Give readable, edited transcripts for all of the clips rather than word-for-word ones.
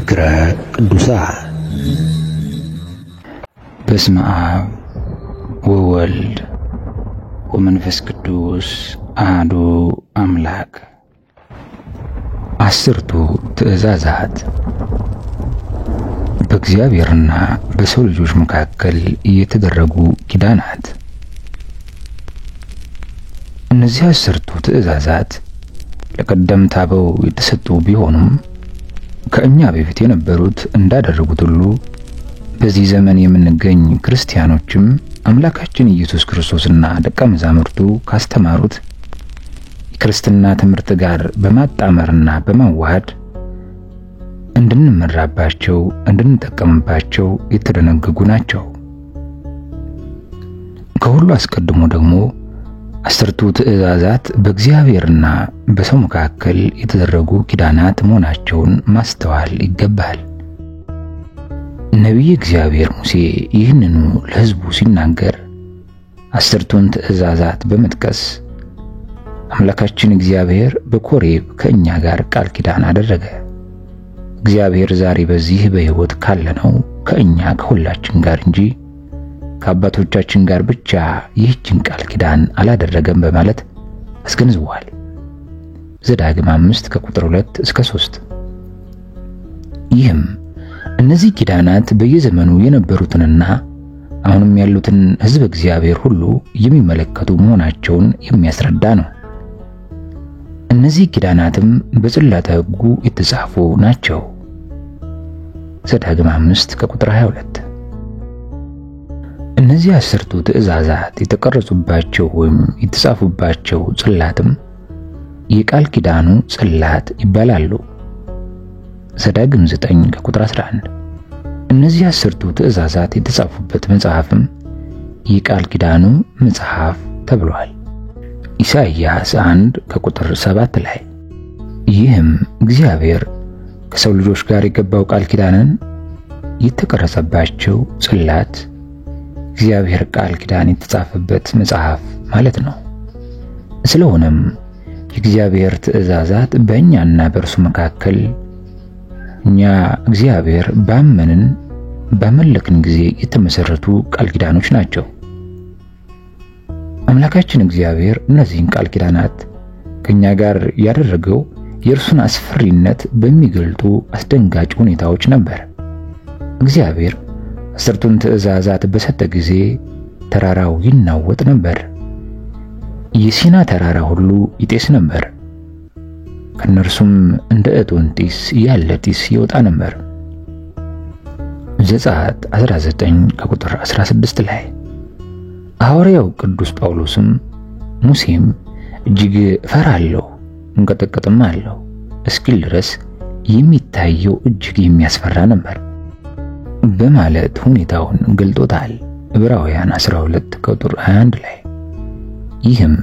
ዝክረ ቅዱሳን። በስመ አብ ወወልድ ወመንፈስ ቅዱስ አሐዱ አምላክ። አስርቱ ትእዛዛት በእግዚአብሔርና በሰው ልጆች መካከል የተደረጉ ኪዳናት። እነዚህ አስርቱ ትእዛዛት ለቀደምት አበው የተሰጡ ቢሆኑም ከእኛ በፊት የነበሩት እንዳደረጉት ሁሉ በዚህ ዘመን የምንገኝ ክርስቲያኖችም አምላካችን ኢየሱስ ክርስቶስና ደቀ መዛሙርቱ ካስተማሩት የክርስትና ትምህርት ጋር በማጣመርና በማዋሃድ እንድንመራባቸው እንድንጠቀምባቸው የተደነገጉ ናቸው። ከሁሉ አስቀድሞ ደግሞ አስርቱ ትእዛዛት በእግዚአብሔርና በሰው መካከል የተደረጉ ኪዳናት መሆናቸውን ማስተዋል ይገባል። ነቢይ እግዚአብሔር ሙሴ ይህንኑ ለሕዝቡ ሲናገር አስርቱን ትእዛዛት በመጥቀስ አምላካችን እግዚአብሔር በኮሬብ ከእኛ ጋር ቃል ኪዳን አደረገ። እግዚአብሔር ዛሬ በዚህ በሕይወት ካለነው ከእኛ ከሁላችን ጋር እንጂ ከአባቶቻችን ጋር ብቻ ይህችን ቃል ኪዳን አላደረገም በማለት አስገንዝቧል። ዘዳግም 5 ከቁጥር 2 እስከ 3። ይህም እነዚህ ኪዳናት በየዘመኑ የነበሩትንና አሁንም ያሉትን ሕዝብ እግዚአብሔር ሁሉ የሚመለከቱ መሆናቸውን የሚያስረዳ ነው። እነዚህ ኪዳናትም በጽላተ ሕጉ የተጻፉ ናቸው። ዘዳግም 5 ከቁጥር 22። እነዚህ አስርቱ ትእዛዛት የተቀረጹባቸው ወይም የተጻፉባቸው ጽላትም የቃል ኪዳኑ ጽላት ይባላሉ። ዘዳግም 9 ከቁጥር 11። እነዚህ አስርቱ ትእዛዛት የተጻፉበት መጽሐፍም የቃል ኪዳኑ መጽሐፍ ተብሏል። ኢሳይያስ 1 ከቁጥር 7 ላይ ይህም እግዚአብሔር ከሰው ልጆች ጋር የገባው ቃል ኪዳንን የተቀረጸባቸው ጽላት እግዚአብሔር ቃል ኪዳን የተጻፈበት መጽሐፍ ማለት ነው። ስለሆነም የእግዚአብሔር ትእዛዛት በእኛና በእርሱ መካከል እኛ እግዚአብሔር ባመንን ባመለክን ጊዜ የተመሰረቱ ቃል ኪዳኖች ናቸው። አምላካችን እግዚአብሔር እነዚህን ቃል ኪዳናት ከኛ ጋር ያደረገው የእርሱን አስፈሪነት በሚገልጡ አስደንጋጭ ሁኔታዎች ነበር። እግዚአብሔር አስርቱን ትእዛዛት በሰጠ ጊዜ ተራራው ይናወጥ ነበር። የሲና ተራራ ሁሉ ይጤስ ነበር። ከነርሱም እንደ እቶን ጢስ ያለ ጢስ ይወጣ ነበር። ዘጸአት 19 ከቁጥር 16 ላይ ሐዋርያው ቅዱስ ጳውሎስም ሙሴም እጅግ እፈራለሁ እንቀጠቀጥም አለው እስኪል ድረስ የሚታየው እጅግ የሚያስፈራ ነበር በማለት ሁኔታውን ገልጦታል። ዕብራውያን 12 ከቁጥር 21 ላይ ይህም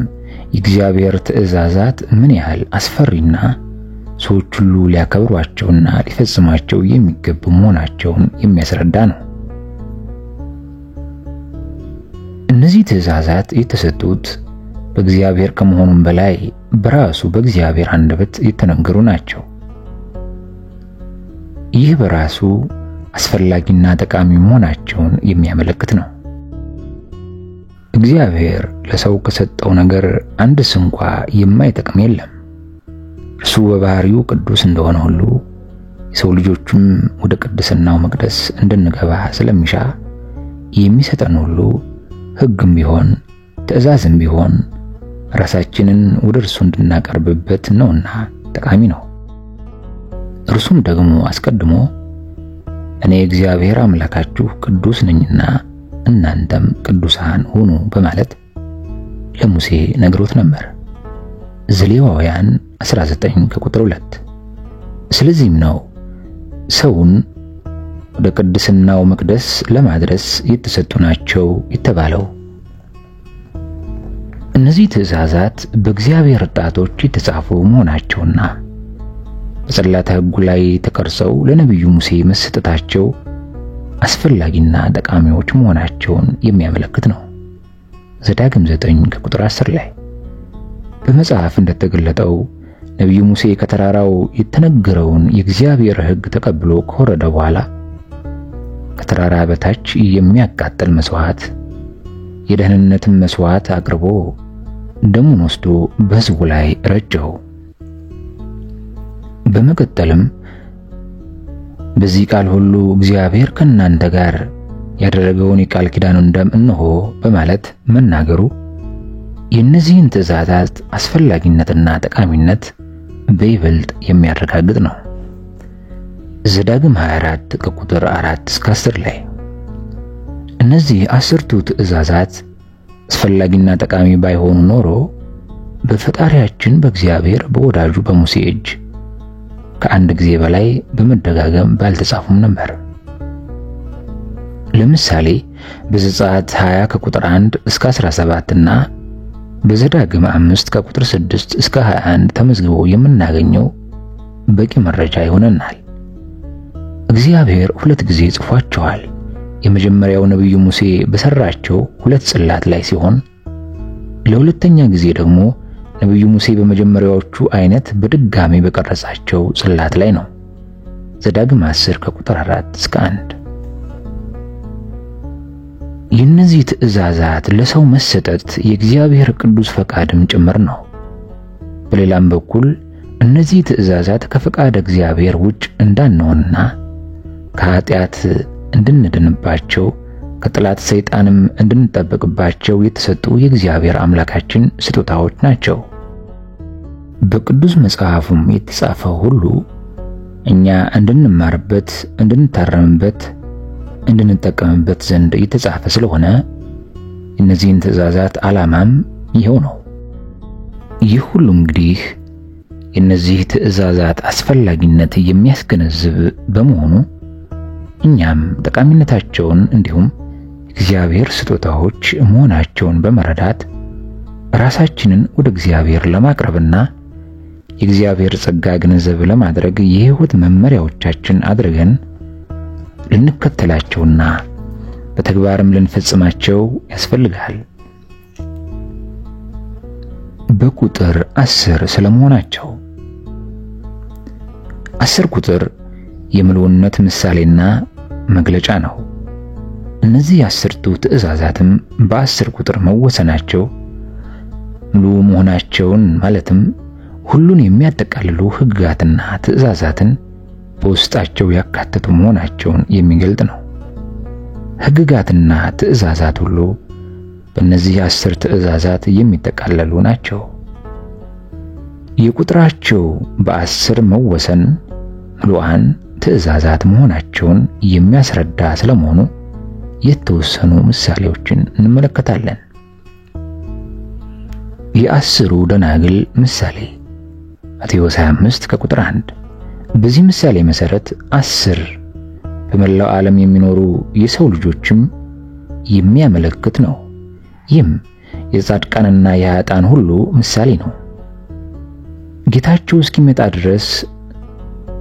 የእግዚአብሔር ትእዛዛት ምን ያህል አስፈሪና ሰዎች ሁሉ ሊያከብሯቸውና ሊፈጽሟቸው የሚገቡ መሆናቸውን የሚያስረዳ ነው። እነዚህ ትእዛዛት የተሰጡት በእግዚአብሔር ከመሆኑም በላይ በራሱ በእግዚአብሔር አንደበት የተነገሩ ናቸው። ይህ በራሱ አስፈላጊና ጠቃሚ መሆናቸውን የሚያመለክት ነው። እግዚአብሔር ለሰው ከሰጠው ነገር አንድስ እንኳ የማይጠቅም የለም። እርሱ በባህሪው ቅዱስ እንደሆነ ሁሉ የሰው ልጆችም ወደ ቅድስናው መቅደስ እንድንገባ ስለሚሻ የሚሰጠን ሁሉ ሕግም ቢሆን ትእዛዝም ቢሆን ራሳችንን ወደ እርሱ እንድናቀርብበት ነውና ጠቃሚ ነው። እርሱም ደግሞ አስቀድሞ እኔ እግዚአብሔር አምላካችሁ ቅዱስ ነኝና እናንተም ቅዱሳን ሁኑ በማለት ለሙሴ ነግሮት ነበር። ዘሌዋውያን 19 ከቁጥር 2። ስለዚህም ነው ሰውን ወደ ቅድስናው መቅደስ ለማድረስ የተሰጡ ናቸው የተባለው። እነዚህ ትእዛዛት በእግዚአብሔር ጣቶች የተጻፉ መሆናቸውና በጽላተ ሕጉ ላይ ተቀርጸው ለነቢዩ ሙሴ መሰጠታቸው አስፈላጊና ጠቃሚዎች መሆናቸውን የሚያመለክት ነው። ዘዳግም 9 ከቁጥር 10 ላይ በመጽሐፍ እንደተገለጠው ነቢዩ ሙሴ ከተራራው የተነገረውን የእግዚአብሔር ሕግ ተቀብሎ ከወረደ በኋላ ከተራራ በታች የሚያቃጥል መስዋዕት፣ የደህንነትን መስዋዕት አቅርቦ ደሙን ወስዶ በሕዝቡ ላይ ረጨው። በመቀጠልም በዚህ ቃል ሁሉ እግዚአብሔር ከእናንተ ጋር ያደረገውን የቃል ኪዳኑን ደም እነሆ በማለት መናገሩ የእነዚህን ትእዛዛት አስፈላጊነትና ጠቃሚነት በይበልጥ የሚያረጋግጥ ነው። ዘዳግም 24 ከቁጥር 4 እስከ 10 ላይ እነዚህ 10ቱ ትእዛዛት አስፈላጊና ጠቃሚ ባይሆኑ ኖሮ በፈጣሪያችን በእግዚአብሔር በወዳጁ በሙሴ እጅ ከአንድ ጊዜ በላይ በመደጋገም ባልተጻፉም ነበር። ለምሳሌ በዘጸአት 20 ከቁጥር 1 እስከ 17 እና በዘዳግም 5 ከቁጥር 6 እስከ 21 ተመዝግቦ የምናገኘው በቂ መረጃ ይሆነናል። እግዚአብሔር 2 ጊዜ ጽፏቸዋል። የመጀመሪያው ነብዩ ሙሴ በሰራቸው 2 ጽላት ላይ ሲሆን ለሁለተኛ ጊዜ ደግሞ ነብዩ ሙሴ በመጀመሪያዎቹ አይነት በድጋሚ በቀረጻቸው ጽላት ላይ ነው። ዘዳግም 10 ከቁጥር 4 እስከ 1። የእነዚህ ትእዛዛት ለሰው መሰጠት የእግዚአብሔር ቅዱስ ፈቃድም ጭምር ነው። በሌላም በኩል እነዚህ ትእዛዛት ከፈቃድ እግዚአብሔር ውጭ እንዳንሆንና ከኃጢአት እንድንድንባቸው ከጠላት ሰይጣንም እንድንጠበቅባቸው የተሰጡ የእግዚአብሔር አምላካችን ስጦታዎች ናቸው። በቅዱስ መጽሐፉም የተጻፈው ሁሉ እኛ እንድንማርበት፣ እንድንታረምበት፣ እንድንጠቀምበት ዘንድ የተጻፈ ስለሆነ እነዚህን ትእዛዛት ዓላማም ይኸው ነው። ይህ ሁሉ እንግዲህ የእነዚህ ትእዛዛት አስፈላጊነት የሚያስገነዝብ በመሆኑ እኛም ጠቃሚነታቸውን እንዲሁም እግዚአብሔር ስጦታዎች መሆናቸውን በመረዳት ራሳችንን ወደ እግዚአብሔር ለማቅረብና የእግዚአብሔር ጸጋ ገንዘብ ለማድረግ የሕይወት መመሪያዎቻችን አድርገን ልንከተላቸውና በተግባርም ልንፈጽማቸው ያስፈልጋል። በቁጥር 10 ስለመሆናቸው 10 ቁጥር የምሉዕነት ምሳሌና መግለጫ ነው። እነዚህ 10ቱ ትእዛዛትም በ10 ቁጥር መወሰናቸው ምሉዕ መሆናቸውን ማለትም ሁሉን የሚያጠቃልሉ ሕግጋትና ትእዛዛትን በውስጣቸው ያካተቱ መሆናቸውን የሚገልጥ ነው። ሕግጋትና ትእዛዛት ሁሉ በእነዚህ 10 ትእዛዛት የሚጠቃለሉ ናቸው። የቁጥራቸው በ10 መወሰን ምሉዓን ትእዛዛት መሆናቸውን የሚያስረዳ ስለመሆኑ የተወሰኑ ምሳሌዎችን እንመለከታለን። የአስሩ ደናግል ምሳሌ ማቴዎስ 25 ከቁጥር 1። በዚህ ምሳሌ መሰረት 10 በመላው ዓለም የሚኖሩ የሰው ልጆችም የሚያመለክት ነው። ይህም የጻድቃንና የኃጥአን ሁሉ ምሳሌ ነው። ጌታቸው እስኪመጣ ድረስ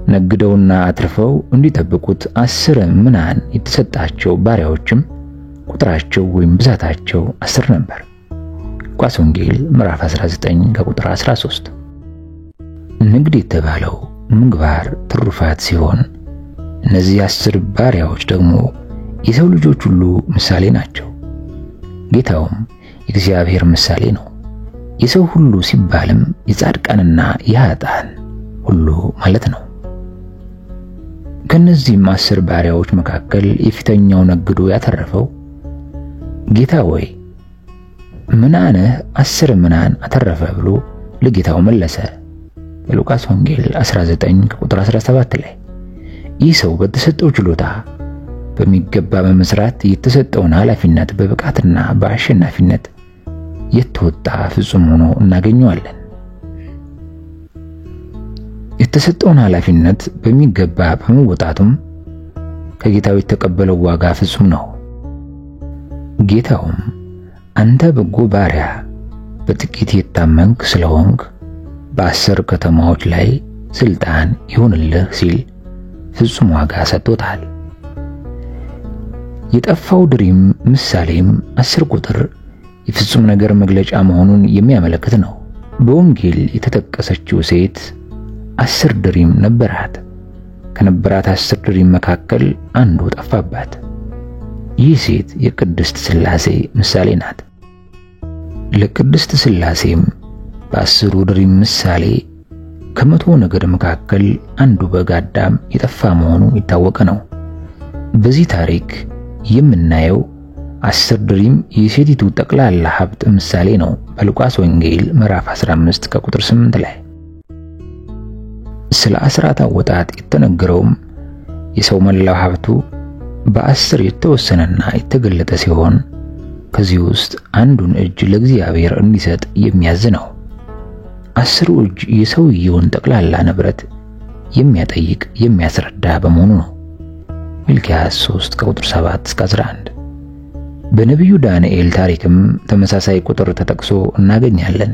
ነግደውና አትርፈው እንዲጠብቁት 10 ምናን የተሰጣቸው ባሪያዎችም ቁጥራቸው ወይም ብዛታቸው 10 ነበር። ሉቃስ ወንጌል ምዕራፍ 19 ከቁጥር 13። ንግድ የተባለው ምግባር ትሩፋት ሲሆን እነዚህ 10 ባሪያዎች ደግሞ የሰው ልጆች ሁሉ ምሳሌ ናቸው። ጌታውም የእግዚአብሔር ምሳሌ ነው። የሰው ሁሉ ሲባልም የጻድቃንና የኃጥአን ሁሉ ማለት ነው። ከነዚህም 10 ባሪያዎች መካከል የፊተኛው ነግዶ ያተረፈው ጌታ ወይ ምናንህ 10 ምናን አተረፈ ብሎ ለጌታው መለሰ። በሉቃስ ወንጌል 19 ከቁጥር 17 ላይ ይህ ሰው በተሰጠው ችሎታ በሚገባ በመስራት የተሰጠውን ኃላፊነት በብቃትና በአሸናፊነት የተወጣ ፍጹም ሆኖ እናገኘዋለን። የተሰጠውን ኃላፊነት በሚገባ በመወጣቱም ከጌታው የተቀበለው ዋጋ ፍጹም ነው። ጌታውም አንተ በጎ ባሪያ በጥቂት የታመንክ ስለሆንክ በ10 ከተማዎች ላይ ስልጣን ይሁንልህ ሲል ፍጹም ዋጋ ሰጥቶታል። የጠፋው ድሪም ምሳሌም 10 ቁጥር የፍጹም ነገር መግለጫ መሆኑን የሚያመለክት ነው። በወንጌል የተጠቀሰችው ሴት 10 ድሪም ነበራት። ከነበራት 10 ድሪም መካከል አንዱ ጠፋባት። ይህ ሴት የቅድስት ሥላሴ ምሳሌ ናት። ለቅድስት ሥላሴም በ10 ድሪም ምሳሌ ከመቶ ነገድ መካከል አንዱ በግ አዳም የጠፋ መሆኑ የታወቀ ነው። በዚህ ታሪክ የምናየው 10 ድሪም የሴቲቱ ጠቅላላ ሀብት ምሳሌ ነው። በሉቃስ ወንጌል ምዕራፍ 15 ከቁጥር 8 ላይ ስለ አስራት አወጣጥ የተነገረውም የሰው መላው ሀብቱ በ10 የተወሰነና የተገለጠ ሲሆን ከዚህ ውስጥ አንዱን እጅ ለእግዚአብሔር እንዲሰጥ የሚያዝ ነው። 10 እጅ የሰውየውን ጠቅላላ ንብረት የሚያጠይቅ የሚያስረዳ በመሆኑ ነው። ሚልክያስ 3 ከቁጥር 7 እስከ 11። በነቢዩ ዳንኤል ታሪክም ተመሳሳይ ቁጥር ተጠቅሶ እናገኛለን።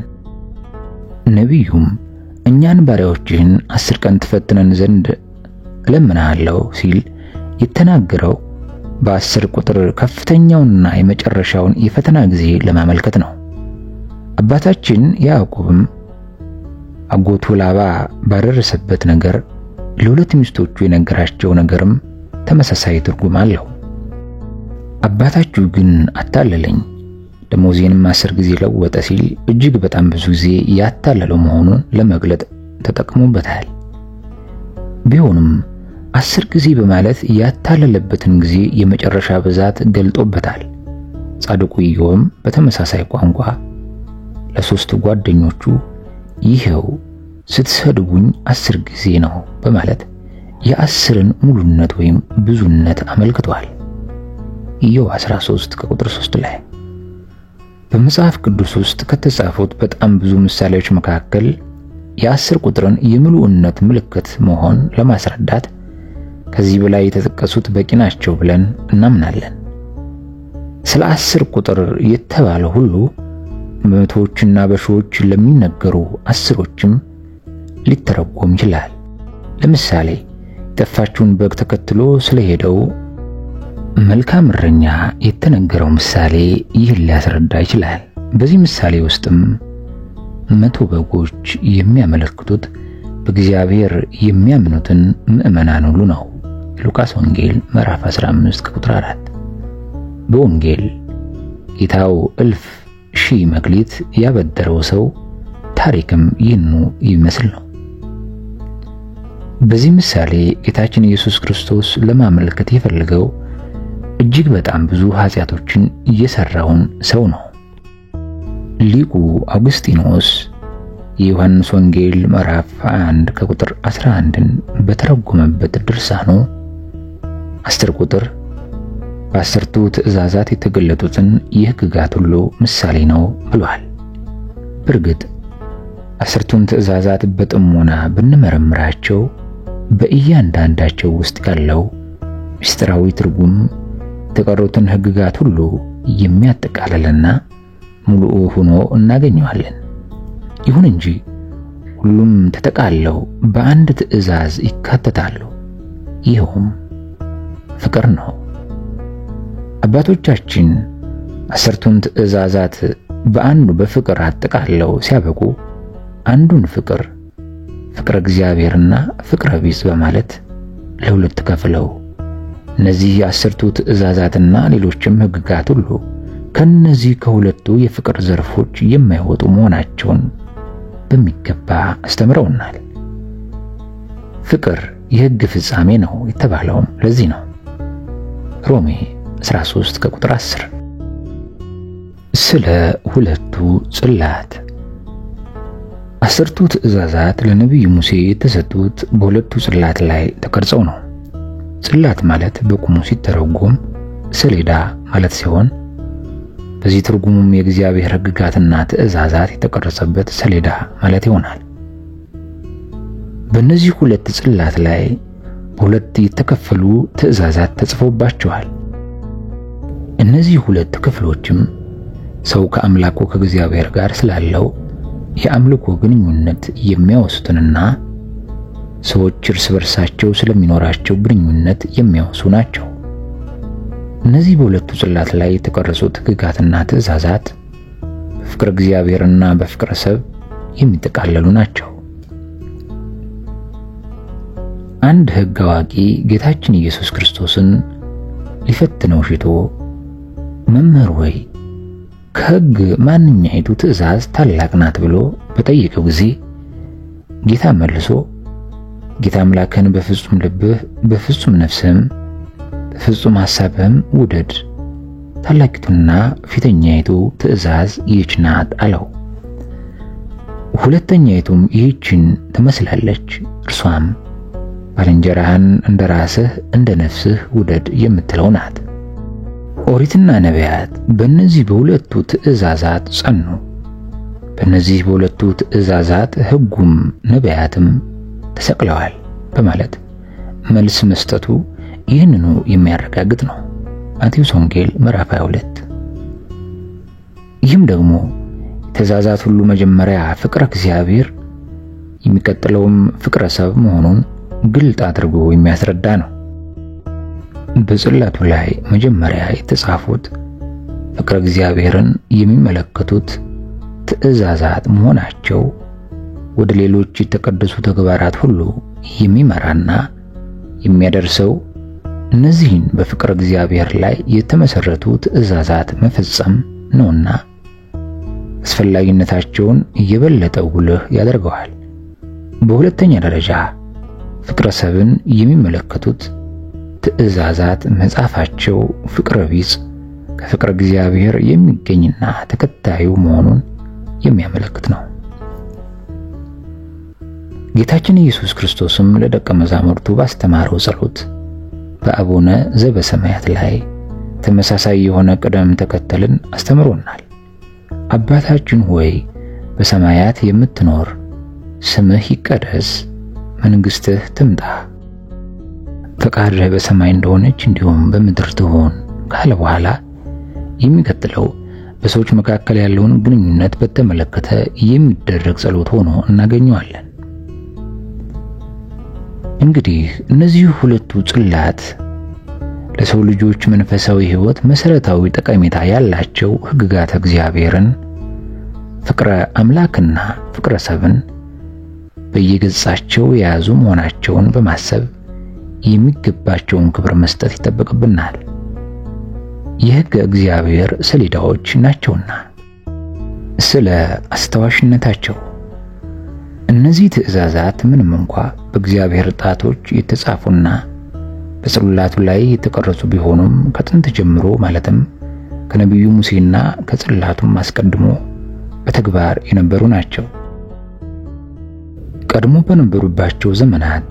ነቢዩም እኛን ባሪያዎችህን 10 ቀን ትፈትነን ዘንድ እለምንሃለሁ ሲል የተናገረው በ10 ቁጥር ከፍተኛውንና የመጨረሻውን የፈተና ጊዜ ለማመልከት ነው። አባታችን ያዕቆብም አጎቱ ላባ ባደረሰበት ነገር ለሁለት ሚስቶቹ የነገራቸው ነገርም ተመሳሳይ ትርጉም አለው። አባታችሁ ግን አታለለኝ፣ ደሞዜንም 10 ጊዜ ለወጠ ሲል እጅግ በጣም ብዙ ጊዜ ያታለለው መሆኑን ለመግለጥ ተጠቅሞበታል። ቢሆንም 10 ጊዜ በማለት ያታለለበትን ጊዜ የመጨረሻ ብዛት ገልጦበታል። ጻድቁ ኢዮብም በተመሳሳይ ቋንቋ ለ3 ጓደኞቹ ይሄው ስትሰድቡኝ 10 ጊዜ ነው በማለት የ10ን ሙሉነት ወይም ብዙነት አመልክቷል። ኢዮብ 13 ከቁጥር 3 ላይ በመጽሐፍ ቅዱስ ውስጥ ከተጻፉት በጣም ብዙ ምሳሌዎች መካከል የ10 ቁጥርን የምሉዕነት ምልክት መሆን ለማስረዳት ከዚህ በላይ የተጠቀሱት በቂ ናቸው ብለን እናምናለን። ስለ 10 ቁጥር የተባለ ሁሉ በመቶዎችና በሺዎች ለሚነገሩ አስሮችም ሊተረጎም ይችላል። ለምሳሌ የጠፋችውን በግ ተከትሎ ስለሄደው መልካም እረኛ የተነገረው ምሳሌ ይህን ሊያስረዳ ይችላል። በዚህ ምሳሌ ውስጥም 100 በጎች የሚያመለክቱት በእግዚአብሔር የሚያምኑትን ምዕመናን ሁሉ ነው። ሉቃስ ወንጌል ምዕራፍ 15 ቁጥር 4። በወንጌል ጌታው 1000 መክሊት ያበደረው ሰው ታሪክም ይህንኑ ይመስል ነው። በዚህ ምሳሌ ጌታችን ኢየሱስ ክርስቶስ ለማመልከት የፈለገው እጅግ በጣም ብዙ ኃጢአቶችን እየሰራውን ሰው ነው። ሊቁ አውግስጢኖስ የዮሐንስ ወንጌል ምዕራፍ 1 ከቁጥር 11ን በተረጎመበት ድርሳኑ 10 ቁጥር በ10ቱ ትእዛዛት የተገለጡትን የሕግጋት ሁሉ ምሳሌ ነው ብሏል። በእርግጥ 10ቱን ትእዛዛት በጥሞና ብንመረምራቸው በእያንዳንዳቸው ውስጥ ያለው ምስጢራዊ ትርጉም የተቀሩትን ሕግጋት ሁሉ የሚያጠቃልልና ሙሉ ሆኖ እናገኘዋለን። ይሁን እንጂ ሁሉም ተጠቃለው በአንድ ትእዛዝ ይካተታሉ። ይኸውም ፍቅር ነው። አባቶቻችን 10ቱን ትእዛዛት በአንዱ በፍቅር አጠቃለው ሲያበቁ አንዱን ፍቅር እግዚአብሔርና ፍቅረ ቢጽ በማለት ለሁለት ከፍለው እነዚህ 10ቱ ትእዛዛትና ሌሎችም ሕግጋት ሁሉ ከነዚህ ከሁለቱ የፍቅር ዘርፎች የማይወጡ መሆናቸውን በሚገባ አስተምረውናል። ፍቅር የሕግ ፍጻሜ ነው የተባለውም ለዚህ ነው። ሮሜ 13 ከቁጥር 10። ስለ ሁለቱ ጽላት 10ቱ ትእዛዛት ለነቢዩ ሙሴ የተሰጡት በሁለቱ ጽላት ላይ ተቀርጸው ነው። ጽላት ማለት በቁሙ ሲተረጎም ሰሌዳ ማለት ሲሆን በዚህ ትርጉሙም የእግዚአብሔር ሕግጋትና ትእዛዛት የተቀረጸበት ሰሌዳ ማለት ይሆናል። በእነዚህ ሁለት ጽላት ላይ በሁለት የተከፈሉ ትእዛዛት ተጽፎባቸዋል። እነዚህ ሁለት ክፍሎችም ሰው ከአምላኩ ከእግዚአብሔር ጋር ስላለው የአምልኮ ግንኙነት የሚያወሱትንና ሰዎች እርስ በርሳቸው ስለሚኖራቸው ግንኙነት የሚያወሱ ናቸው። እነዚህ በሁለቱ ጽላት ላይ የተቀረጹት ሕግጋትና ትእዛዛት በፍቅር እግዚአብሔርና በፍቅር ሰብ የሚጠቃለሉ ናቸው። አንድ ሕግ አዋቂ ጌታችን ኢየሱስ ክርስቶስን ሊፈትነው ሽቶ መምህር ሆይ ከሕግ ማንኛይቱ ትእዛዝ ታላቅ ናት ብሎ በጠየቀው ጊዜ ጌታ መልሶ ጌታ አምላክን በፍጹም ልብህ፣ በፍጹም ነፍስህም፣ በፍጹም ሐሳብህም ውደድ፣ ታላቂቱና ፊተኛይቱ ትእዛዝ ይህች ናት አለው። ሁለተኛይቱም ይህችን ትመስላለች፣ እርሷም ባልንጀራህን እንደ ራስህ እንደ ነፍስህ ውደድ የምትለው ናት። ኦሪትና ነቢያት በእነዚህ በሁለቱ ትእዛዛት ጸኑ። በእነዚህ በሁለቱ ትእዛዛት ሕጉም ነቢያትም ተሰቅለዋል በማለት መልስ መስጠቱ ይህንኑ የሚያረጋግጥ ነው። ማቴዎስ ወንጌል ምዕራፍ 22። ይህም ደግሞ ትእዛዛት ሁሉ መጀመሪያ ፍቅረ እግዚአብሔር የሚቀጥለውም ፍቅረ ሰብ መሆኑን ግልጥ አድርጎ የሚያስረዳ ነው። በጽላቱ ላይ መጀመሪያ የተጻፉት ፍቅረ እግዚአብሔርን የሚመለከቱት ትእዛዛት መሆናቸው ወደ ሌሎች የተቀደሱ ተግባራት ሁሉ የሚመራና የሚያደርሰው እነዚህን በፍቅረ እግዚአብሔር ላይ የተመሰረቱ ትእዛዛት መፈጸም ነውና አስፈላጊነታቸውን የበለጠ ጉልህ ያደርገዋል። በሁለተኛ ደረጃ ፍቅረ ሰብን የሚመለከቱት ትእዛዛት መጻፋቸው ፍቅረ ቢጽ ከፍቅረ እግዚአብሔር የሚገኝና ተከታዩ መሆኑን የሚያመለክት ነው። ጌታችን ኢየሱስ ክርስቶስም ለደቀ መዛሙርቱ ባስተማረው ጸሎት በአቡነ ዘበሰማያት ላይ ተመሳሳይ የሆነ ቅደም ተከተልን አስተምሮናል። አባታችን ሆይ በሰማያት የምትኖር፣ ስምህ ይቀደስ፣ መንግሥትህ ትምጣ፣ ፈቃድህ በሰማይ እንደሆነች እንዲሁም በምድር ትሆን ካለ በኋላ የሚቀጥለው በሰዎች መካከል ያለውን ግንኙነት በተመለከተ የሚደረግ ጸሎት ሆኖ እናገኘዋለን። እንግዲህ እነዚህ ሁለቱ ጽላት ለሰው ልጆች መንፈሳዊ ሕይወት መሰረታዊ ጠቀሜታ ያላቸው ሕግጋት እግዚአብሔርን፣ ፍቅረ አምላክና ፍቅረ ሰብን በየገጻቸው የያዙ መሆናቸውን በማሰብ የሚገባቸውን ክብር መስጠት ይጠበቅብናል። የሕግ እግዚአብሔር ሰሌዳዎች ናቸውና። ስለ አስተዋሽነታቸው እነዚህ ትእዛዛት ምንም እንኳ በእግዚአብሔር ጣቶች የተጻፉና በጽላቱ ላይ የተቀረጹ ቢሆኑም ከጥንት ጀምሮ ማለትም ከነቢዩ ሙሴና ከጽላቱም አስቀድሞ በተግባር የነበሩ ናቸው። ቀድሞ በነበሩባቸው ዘመናት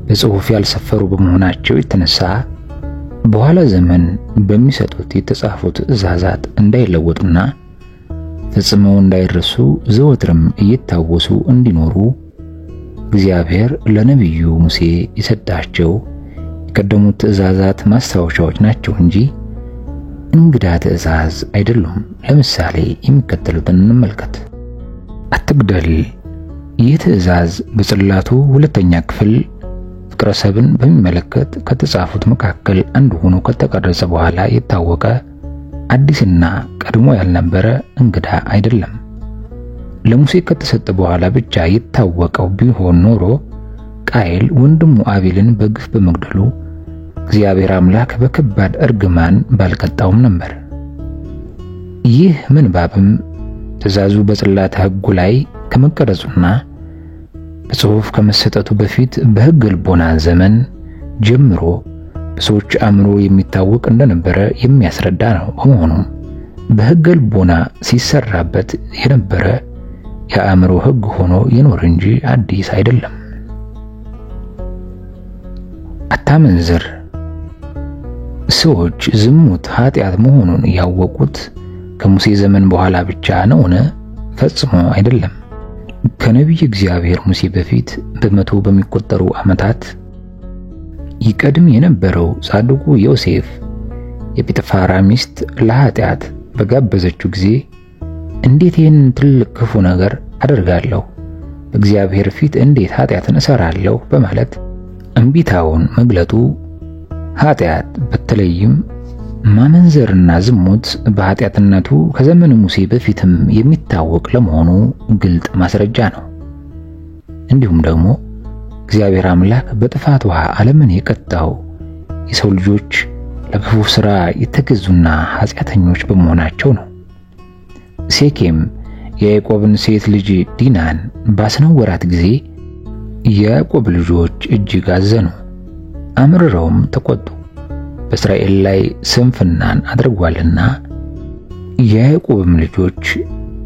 በጽሑፍ ያልሰፈሩ በመሆናቸው የተነሳ በኋላ ዘመን በሚሰጡት የተጻፉት ትእዛዛት እንዳይለወጡና ፈጽመው እንዳይረሱ ዘወትርም እየታወሱ እንዲኖሩ እግዚአብሔር ለነቢዩ ሙሴ የሰጣቸው የቀደሙት ትእዛዛት ማስታወሻዎች ናቸው እንጂ እንግዳ ትእዛዝ አይደሉም። ለምሳሌ የሚከተሉትን እንመልከት። አትግደል። ይህ ትእዛዝ በጽላቱ ሁለተኛ ክፍል ፍቅረ ሰብን በሚመለከት ከተጻፉት መካከል አንዱ ሆኖ ከተቀረጸ በኋላ የታወቀ አዲስና ቀድሞ ያልነበረ እንግዳ አይደለም። ለሙሴ ከተሰጠ በኋላ ብቻ የታወቀው ቢሆን ኖሮ ቃየል ወንድሙ አቤልን በግፍ በመግደሉ እግዚአብሔር አምላክ በከባድ እርግማን ባልቀጣውም ነበር። ይህ ምንባብም ትእዛዙ በጽላተ ሕጉ ላይ ከመቀረጹና በጽሑፍ ከመሰጠቱ በፊት በሕገ ልቦና ዘመን ጀምሮ በሰዎች አእምሮ የሚታወቅ እንደነበረ የሚያስረዳ ነው። በመሆኑም በሕገ ልቦና ሲሰራበት የነበረ የአእምሮ ሕግ ሆኖ ይኖር እንጂ አዲስ አይደለም። አታመንዝር። ሰዎች ዝሙት ኃጢአት መሆኑን ያወቁት ከሙሴ ዘመን በኋላ ብቻ ነውን? ፈጽሞ አይደለም። ከነቢይ እግዚአብሔር ሙሴ በፊት በመቶ በሚቆጠሩ ዓመታት ይቀድም የነበረው ጻድቁ ዮሴፍ የጲጥፋራ ሚስት ለኃጢአት በጋበዘችው ጊዜ እንዴት ይህን ትልቅ ክፉ ነገር አደርጋለሁ? በእግዚአብሔር ፊት እንዴት ኃጢአትን እሰራለሁ? በማለት እምቢታውን መግለጡ ኃጢአት በተለይም ማመንዘርና ዝሙት በኃጢአትነቱ ከዘመነ ሙሴ በፊትም የሚታወቅ ለመሆኑ ግልጥ ማስረጃ ነው። እንዲሁም ደግሞ እግዚአብሔር አምላክ በጥፋት ውሃ ዓለምን የቀጣው የሰው ልጆች ለክፉ ሥራ የተገዙና ኃጢአተኞች በመሆናቸው ነው። ሴኬም የያዕቆብን ሴት ልጅ ዲናን ባስነወራት ጊዜ የያዕቆብ ልጆች እጅግ አዘኑ፣ አምርረውም ተቆጡ። በእስራኤል ላይ ስንፍናን አድርጓልና። የያዕቆብም ልጆች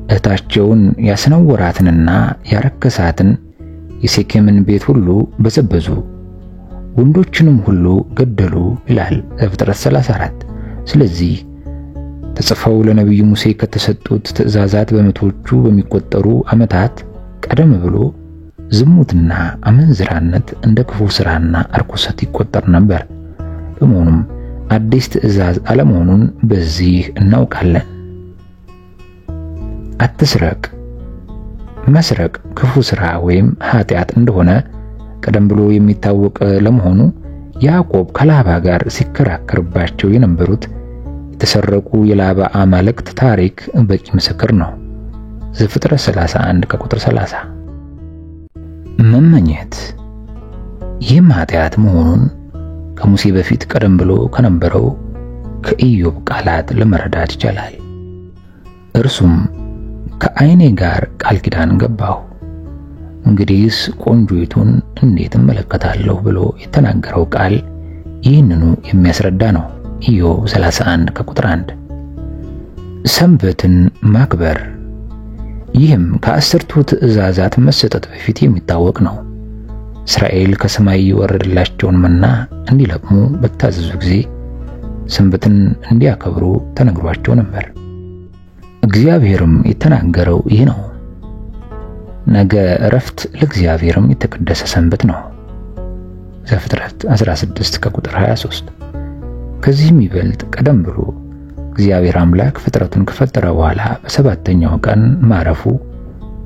እህታቸውን ያስነወራትንና ያረከሳትን የሴኬምን ቤት ሁሉ በዘበዙ፣ ወንዶችንም ሁሉ ገደሉ ይላል ዘፍጥረት 34። ስለዚህ ተጽፈው ለነቢዩ ሙሴ ከተሰጡት ትእዛዛት በመቶዎቹ በሚቆጠሩ ዓመታት ቀደም ብሎ ዝሙትና አመንዝራነት እንደ ክፉ ሥራና እርኩሰት ይቆጠር ነበር። በመሆኑም አዲስ ትእዛዝ አለመሆኑን በዚህ እናውቃለን። አትስረቅ። መስረቅ ክፉ ሥራ ወይም ኃጢአት እንደሆነ ቀደም ብሎ የሚታወቅ ለመሆኑ ያዕቆብ ከላባ ጋር ሲከራከርባቸው የነበሩት የተሰረቁ የላባ አማልክት ታሪክ በቂ ምስክር ነው። ዘፍጥረት 31 ከቁጥር 30። መመኘት ይህም ኃጢአት መሆኑን ከሙሴ በፊት ቀደም ብሎ ከነበረው ከኢዮብ ቃላት ለመረዳት ይቻላል። እርሱም ከዓይኔ ጋር ቃል ኪዳን ገባሁ፣ እንግዲህስ ቆንጆይቱን እንዴት እመለከታለሁ ብሎ የተናገረው ቃል ይህንኑ የሚያስረዳ ነው። ኢዮብ 31 ከቁጥር 1። ሰንበትን ማክበር ይህም ከአስርቱ ትእዛዛት መሰጠት በፊት የሚታወቅ ነው። እስራኤል ከሰማይ የወረደላቸውን መና እንዲለቅሙ በታዘዙ ጊዜ ሰንበትን እንዲያከብሩ ተነግሯቸው ነበር። እግዚአብሔርም የተናገረው ይህ ነው። ነገ ዕረፍት ለእግዚአብሔርም የተቀደሰ ሰንበት ነው። ዘፍጥረት 16 ከቁጥር 23። ከዚህም ይበልጥ ቀደም ብሎ እግዚአብሔር አምላክ ፍጥረቱን ከፈጠረ በኋላ በሰባተኛው ቀን ማረፉ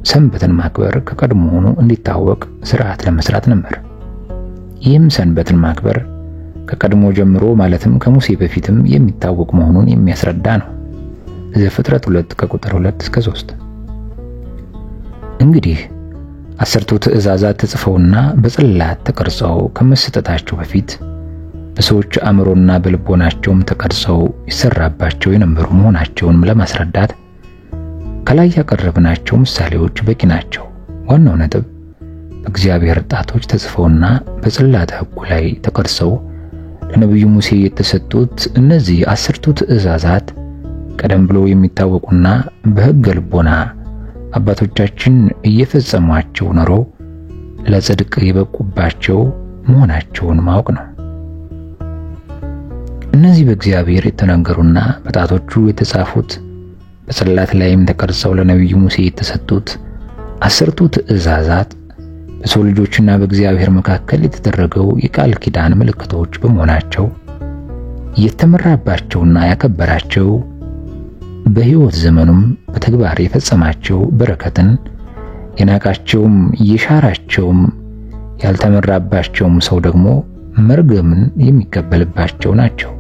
ሰንበትን ማክበር ከቀድሞውኑ እንዲታወቅ ሥርዓት ለመስራት ነበር። ይህም ሰንበትን ማክበር ከቀድሞ ጀምሮ ማለትም ከሙሴ በፊትም የሚታወቅ መሆኑን የሚያስረዳ ነው። ዘፍጥረት 2 ከቁጥር 2 እስከ 3። እንግዲህ አስርቱ ትእዛዛት ተጽፈውና በጽላት ተቀርጸው ከመሰጠታቸው በፊት በሰዎች አእምሮና በልቦናቸውም ተቀርጸው ይሰራባቸው የነበሩ መሆናቸውን ለማስረዳት ከላይ ያቀረብናቸው ምሳሌዎች በቂ ናቸው። ዋናው ነጥብ በእግዚአብሔር ጣቶች ተጽፈውና በጽላት ሕጉ ላይ ተቀርጸው ለነቢዩ ሙሴ የተሰጡት እነዚህ አስርቱ ትእዛዛት ቀደም ብሎ የሚታወቁና በሕገ ልቦና አባቶቻችን እየፈጸሟቸው ኖሮ ለጽድቅ የበቁባቸው መሆናቸውን ማወቅ ነው። እነዚህ በእግዚአብሔር የተነገሩና በጣቶቹ የተጻፉት በጽላት ላይም ተቀርጸው ለነቢዩ ሙሴ የተሰጡት አስርቱ ትእዛዛት በሰው ልጆችና በእግዚአብሔር መካከል የተደረገው የቃል ኪዳን ምልክቶች በመሆናቸው የተመራባቸውና ያከበራቸው በሕይወት ዘመኑም በተግባር የፈጸማቸው በረከትን የናቃቸውም የሻራቸውም ያልተመራባቸውም ሰው ደግሞ መርገምን የሚቀበልባቸው ናቸው።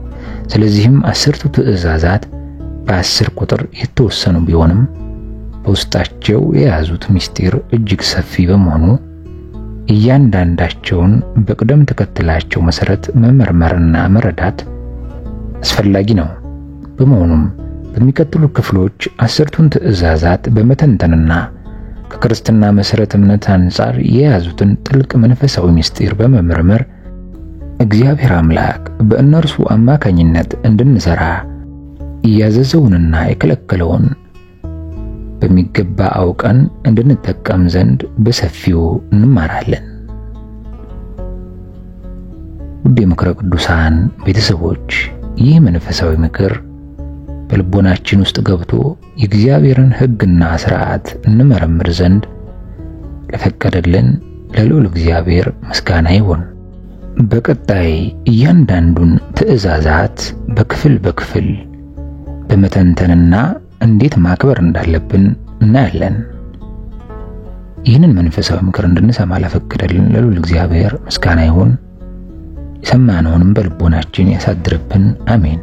ስለዚህም አስርቱ ትእዛዛት በ10 ቁጥር የተወሰኑ ቢሆንም በውስጣቸው የያዙት ምስጢር እጅግ ሰፊ በመሆኑ እያንዳንዳቸውን በቅደም ተከተላቸው መሰረት መመርመርና መረዳት አስፈላጊ ነው። በመሆኑም በሚቀጥሉ ክፍሎች አስርቱን ትእዛዛት በመተንተንና ከክርስትና መሰረት እምነት አንጻር የያዙትን ጥልቅ መንፈሳዊ ምስጢር በመመርመር እግዚአብሔር አምላክ በእነርሱ አማካኝነት እንድንሰራ ያዘዘውንና የከለከለውን በሚገባ አውቀን እንድንጠቀም ዘንድ በሰፊው እንማራለን። ውድ የምክረ ቅዱሳን ቤተሰቦች፣ ይህ መንፈሳዊ ምክር በልቦናችን ውስጥ ገብቶ የእግዚአብሔርን ሕግና ሥርዓት እንመረምር ዘንድ ለፈቀደልን ለልዑል እግዚአብሔር ምስጋና ይሁን። በቀጣይ እያንዳንዱን ትእዛዛት በክፍል በክፍል በመተንተንና እንዴት ማክበር እንዳለብን እናያለን። ይህንን መንፈሳዊ ምክር እንድንሰማ ለፈቀደልን ለልዑል እግዚአብሔር ምስጋና ይሁን። የሰማነውንም በልቦናችን ያሳድርብን። አሜን።